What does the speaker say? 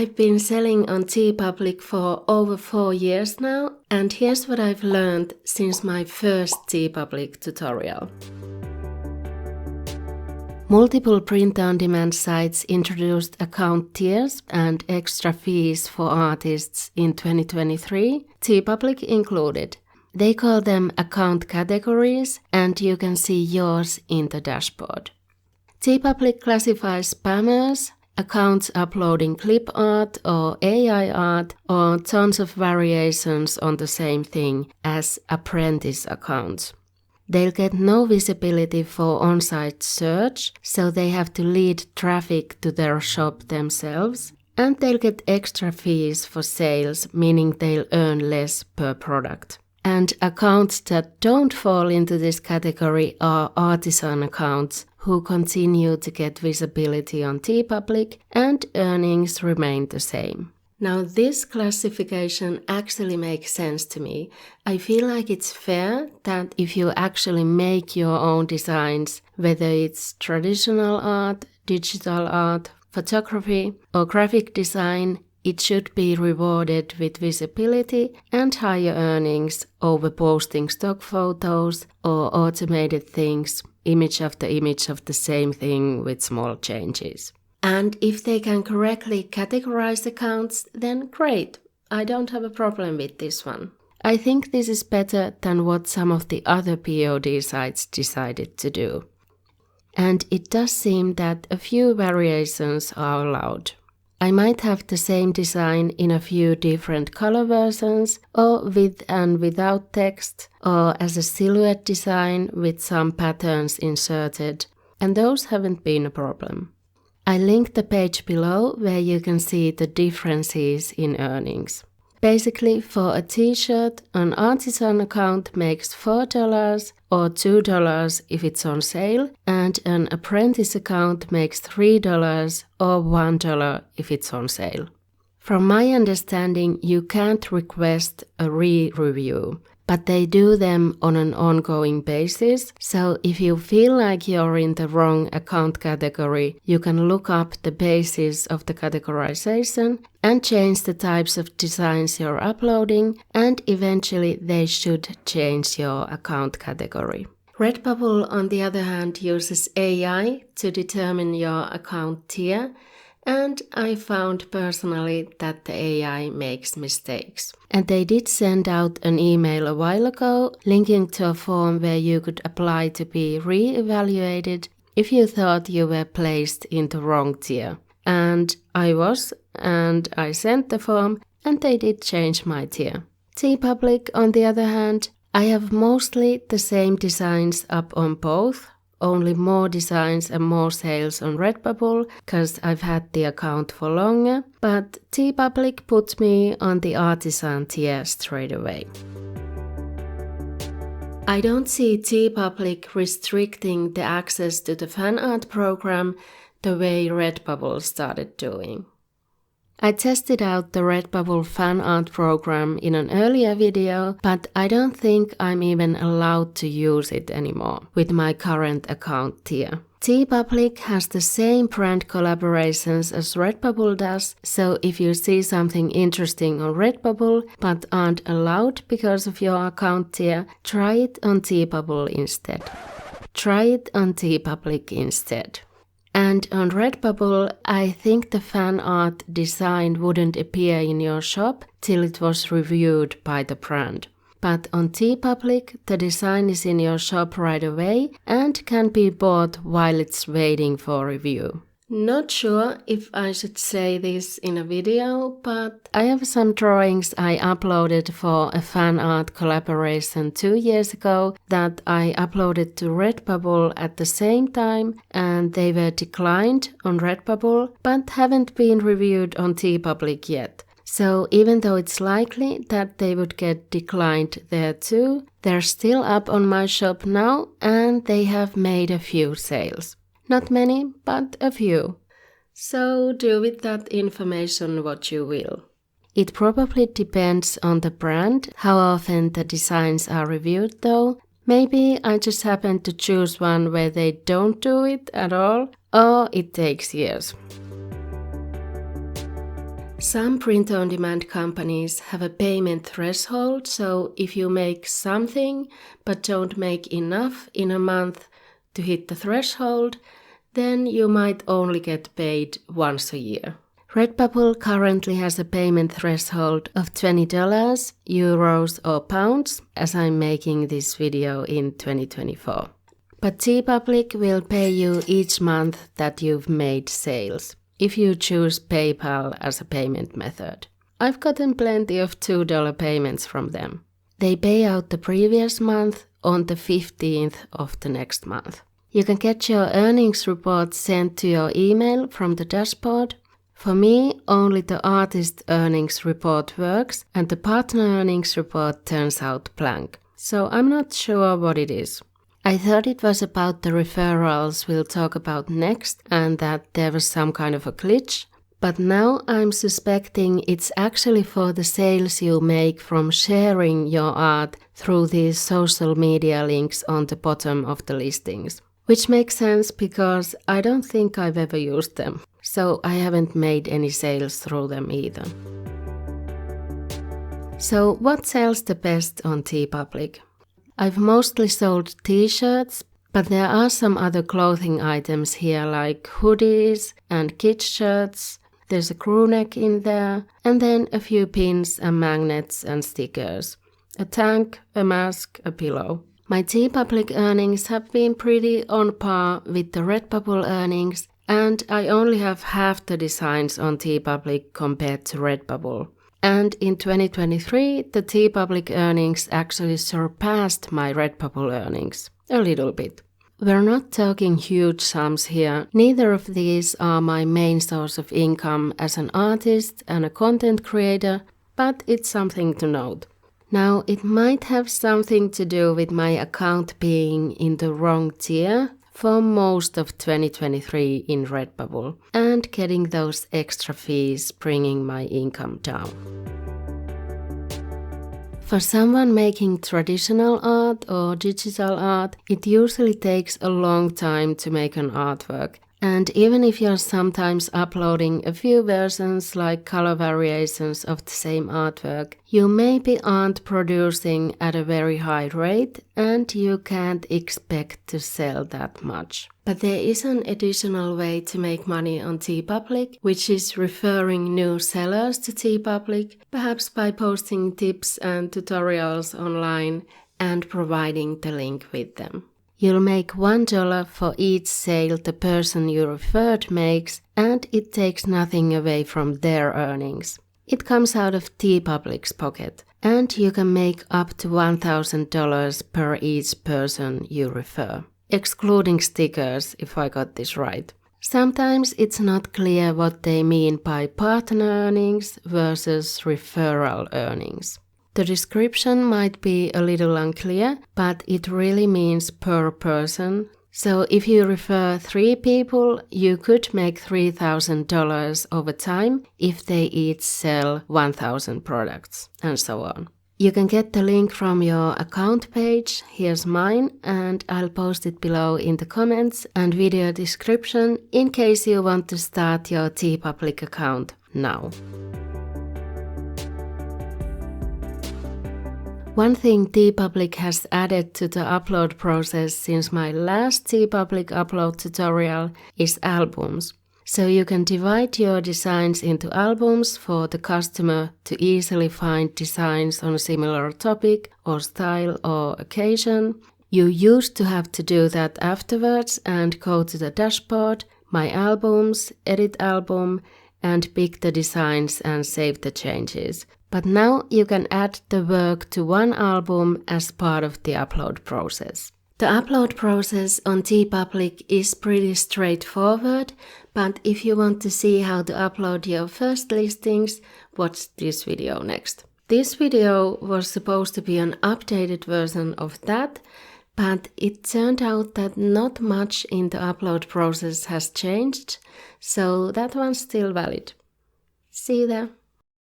I've been selling on TeePublic for over 4 years now, and here's what I've learned since my first TeePublic tutorial. Multiple print-on-demand sites introduced account tiers and extra fees for artists in 2023, TeePublic included. They call them account categories, and you can see yours in the dashboard. TeePublic classifies spammers, accounts uploading clip art or AI art, or tons of variations on the same thing as Apprentice accounts. They'll get no visibility for on-site search, so they have to lead traffic to their shop themselves, and they'll get extra fees for sales, meaning they'll earn less per product. And accounts that don't fall into this category are Artisan accounts, who continue to get visibility on TeePublic, and earnings remain the same. Now, this classification actually makes sense to me. I feel like it's fair that if you actually make your own designs, whether it's traditional art, digital art, photography, or graphic design, it should be rewarded with visibility and higher earnings over posting stock photos or automated things, image after image of the same thing with small changes. And if they can correctly categorize accounts, then great. I don't have a problem with this one. I think this is better than what some of the other POD sites decided to do. And it does seem that a few variations are allowed. I might have the same design in a few different color versions, or with and without text, or as a silhouette design with some patterns inserted, and those haven't been a problem. I linked the page below where you can see the differences in earnings. Basically, for a t-shirt, an Artisan account makes $4 or $2 if it's on sale, and an Apprentice account makes $3 or $1 if it's on sale. From my understanding, you can't request a re-review, but they do them on an ongoing basis, so if you feel like you're in the wrong account category, you can look up the basis of the categorization and change the types of designs you're uploading, and eventually they should change your account category. Redbubble, on the other hand, uses AI to determine your account tier, and I found personally that the AI makes mistakes. And they did send out an email a while ago linking to a form where you could apply to be re-evaluated if you thought you were placed in the wrong tier. And I was, and I sent the form, and they did change my tier. TeePublic, on the other hand, I have mostly the same designs up on both, only more designs and more sales on Redbubble, because I've had the account for longer, but TeePublic put me on the Artisan tier straight away. I don't see TeePublic restricting the access to the fan art program the way Redbubble started doing. I tested out the Redbubble fan art program in an earlier video, but I don't think I'm even allowed to use it anymore with my current account tier. TeePublic has the same brand collaborations as Redbubble does, so if you see something interesting on Redbubble but aren't allowed because of your account tier, try it on TeePublic instead. Try it on TeePublic instead. And on Redbubble, I think the fan art design wouldn't appear in your shop till it was reviewed by the brand. But on TeePublic, the design is in your shop right away and can be bought while it's waiting for review. Not sure if I should say this in a video, but I have some drawings I uploaded for a fan art collaboration 2 years ago that I uploaded to Redbubble at the same time, and they were declined on Redbubble but haven't been reviewed on TeePublic yet. So even though it's likely that they would get declined there too, they're still up on my shop now and they have made a few sales. Not many, but a few. So do with that information what you will. It probably depends on the brand, how often the designs are reviewed though. Maybe I just happen to choose one where they don't do it at all, or it takes years. Some print-on-demand companies have a payment threshold, so if you make something but don't make enough in a month to hit the threshold, then you might only get paid once a year. Redbubble currently has a payment threshold of $20, euros or pounds, as I'm making this video in 2024. But TeePublic will pay you each month that you've made sales, if you choose PayPal as a payment method. I've gotten plenty of $2 payments from them. They pay out the previous month on the 15th of the next month. You can get your earnings report sent to your email from the dashboard. For me, only the artist earnings report works and the partner earnings report turns out blank. So I'm not sure what it is. I thought it was about the referrals we'll talk about next and that there was some kind of a glitch. But now I'm suspecting it's actually for the sales you make from sharing your art through these social media links on the bottom of the listings. Which makes sense because I don't think I've ever used them. So I haven't made any sales through them either. So what sells the best on TeePublic? I've mostly sold t-shirts, but there are some other clothing items here like hoodies and kids shirts. There's a crew neck in there, and then a few pins and magnets and stickers. A tank, a mask, a pillow. My TeePublic earnings have been pretty on par with the Redbubble earnings, and I only have half the designs on TeePublic compared to Redbubble. And in 2023, the TeePublic earnings actually surpassed my Redbubble earnings. A little bit. We're not talking huge sums here. Neither of these are my main source of income as an artist and a content creator, but it's something to note. Now, it might have something to do with my account being in the wrong tier for most of 2023 in Redbubble and getting those extra fees bringing my income down. For someone making traditional art or digital art, it usually takes a long time to make an artwork. And even if you're sometimes uploading a few versions like color variations of the same artwork, you maybe aren't producing at a very high rate and you can't expect to sell that much. But there is an additional way to make money on TeePublic, which is referring new sellers to TeePublic, perhaps by posting tips and tutorials online and providing the link with them. You'll make $1 for each sale the person you referred makes, and it takes nothing away from their earnings. It comes out of TeePublic's pocket, and you can make up to $1,000 per each person you refer, excluding stickers, if I got this right. Sometimes it's not clear what they mean by partner earnings versus referral earnings. The description might be a little unclear, but it really means per person. So if you refer 3 people, you could make $3,000 over time if they each sell 1,000 products, and so on. You can get the link from your account page, here's mine, and I'll post it below in the comments and video description in case you want to start your TeePublic account now. One thing TeePublic has added to the upload process since my last TeePublic upload tutorial is albums. So you can divide your designs into albums for the customer to easily find designs on a similar topic or style or occasion. You used to have to do that afterwards and go to the dashboard, My Albums, Edit Album, and pick the designs and save the changes. But now you can add the work to one album as part of the upload process. The upload process on TeePublic is pretty straightforward, but if you want to see how to upload your first listings, watch this video next. This video was supposed to be an updated version of that, but it turned out that not much in the upload process has changed, so that one's still valid. See you there.